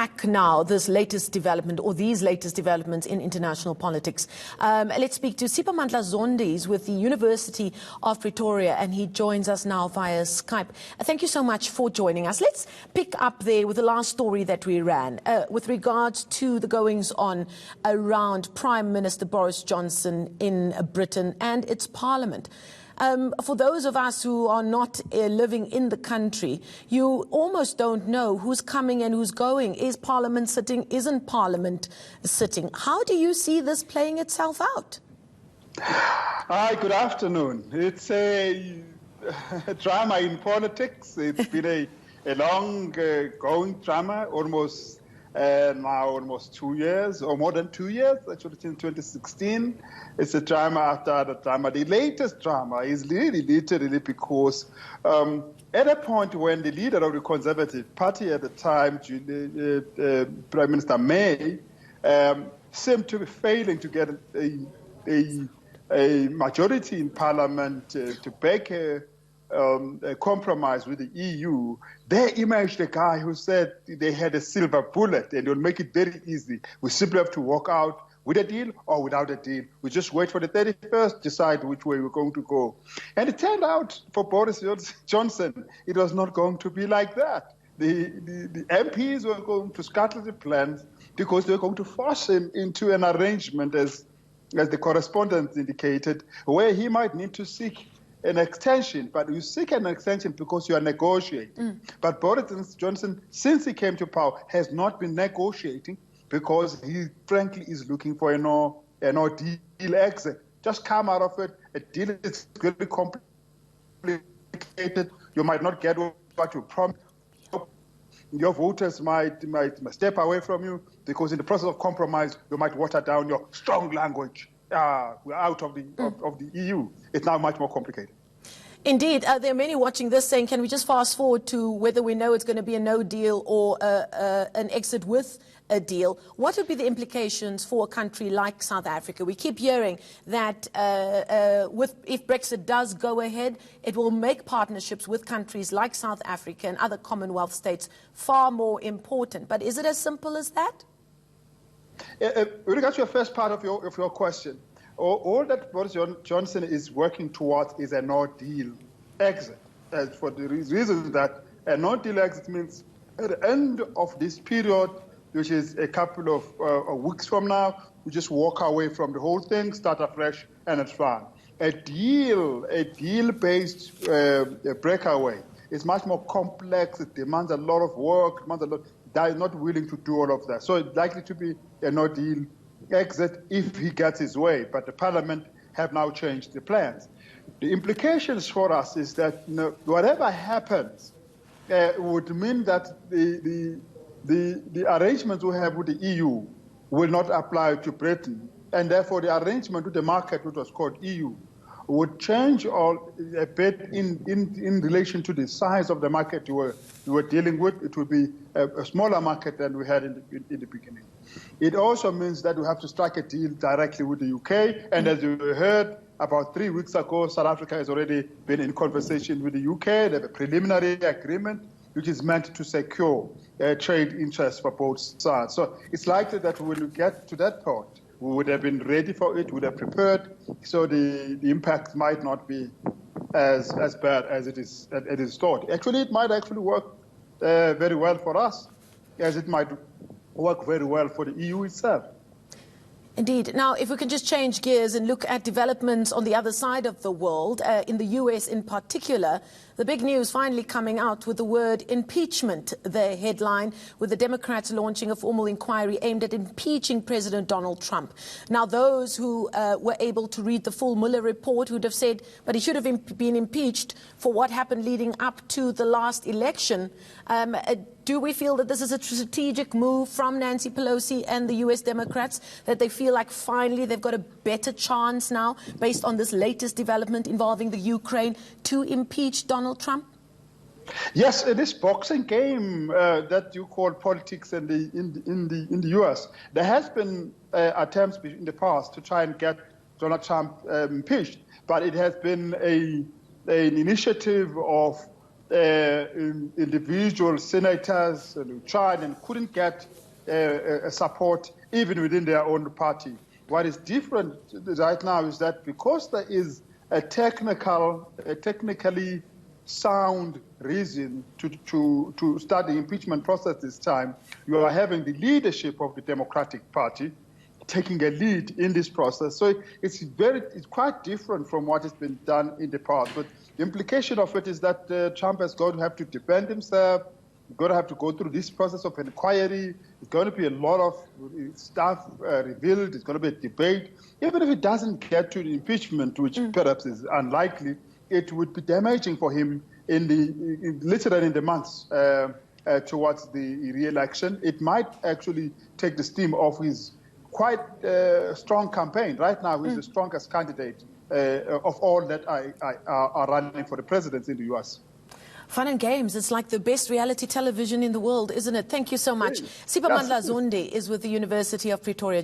unpack now this latest development or these latest developments in international politics. Let's speak to Siphamandla Zondi with the University of Pretoria, and he joins us now via Skype. Thank you so much for joining us. Let's pick up there with the last story that we ran with regards to the goings-on around Prime Minister Boris Johnson in Britain and its parliament. For those of us who are not living in the country, you almost don't know who's coming and who's going. Is Parliament sitting? Isn't Parliament sitting? How do you see this playing itself out? Hi, good afternoon. It's a drama in politics. It's been a long going drama, almost 2 years, or more than 2 years, actually, since 2016. It's a drama after the drama. The latest drama is literally because at a point when the leader of the Conservative Party at the time, Prime Minister May, seemed to be failing to get a majority in Parliament to back a compromise with the EU, there emerged a guy who said they had a silver bullet and it will make it very easy. We simply have to walk out with a deal or without a deal. We just wait for the 31st, decide which way we're going to go. And it turned out for Boris Johnson, it was not going to be like that. The MPs were going to scuttle the plans because they were going to force him into an arrangement, as the correspondent indicated, where he might need to seek an extension, but you seek an extension because you are negotiating. But Boris Johnson, since he came to power, has not been negotiating because he, frankly, is looking for a no deal exit. Just come out of it. A deal is really complicated. You might not get what you promised. Your voters might step away from you because in the process of compromise, you might water down your strong language. We're out of the EU. It's now much more complicated. Indeed. There are many watching this saying, can we just fast forward to whether we know it's going to be a no deal or an exit with a deal? What would be the implications for a country like South Africa? We keep hearing that if Brexit does go ahead, it will make partnerships with countries like South Africa and other Commonwealth states far more important. But is it as simple as that? With regards to your first part of your question, all that Boris Johnson is working towards is a no-deal exit. For the reason that a no-deal exit means at the end of this period, which is a couple of weeks from now, we just walk away from the whole thing, start afresh, and it's fine. A deal-based breakaway is much more complex. It demands a lot of work, They are not willing to do all of that. So it's likely to be a no-deal exit if he gets his way. But the Parliament have now changed the plans. The implications for us is that whatever happens would mean that the arrangements we have with the EU will not apply to Britain. And therefore, the arrangement with the market, which was called EU, would change a bit in relation to the size of the market you were dealing with. It would be a smaller market than we had in the beginning. It also means that we have to strike a deal directly with the UK. And as you heard, about 3 weeks ago, South Africa has already been in conversation with the UK. They have a preliminary agreement which is meant to secure trade interests for both sides. So it's likely that when we get to that point, we would have been ready for it, would have prepared, so the impact might not be as bad as it is thought. Actually, it might actually work very well for us, as it might work very well for the EU itself. Indeed. Now, if we can just change gears and look at developments on the other side of the world, in the US in particular, the big news finally coming out with the word impeachment, the headline, with the Democrats launching a formal inquiry aimed at impeaching President Donald Trump. Now, those who were able to read the full Mueller report would have said, but he should have been impeached for what happened leading up to the last election. Do we feel that this is a strategic move from Nancy Pelosi and the US Democrats, that they feel like finally they've got a better chance now, based on this latest development involving the Ukraine, to impeach Donald Trump? Yes, in this boxing game that you call politics in the US, there has been attempts in the past to try and get Donald Trump impeached, but it has been an initiative of individual senators who tried and couldn't get support even within their own party. What is different right now is that because there is a technically sound reason to start the impeachment process this time, you are having the leadership of the Democratic Party taking a lead in this process. So it's quite different from what has been done in the past. But the implication of it is that Trump is going to have to defend himself. He's going to have to go through this process of inquiry. It's going to be a lot of stuff revealed. It's going to be a debate. Even if it doesn't get to the impeachment, which perhaps is unlikely, it would be damaging for him literally in the months towards the re-election. It might actually take the steam off his quite strong campaign. Right now, he's the strongest candidate of all that are running for the presidency in the U.S. Fun and games. It's like the best reality television in the world, isn't it? Thank you so much. Siphamandla Zondi is with the University of Pretoria.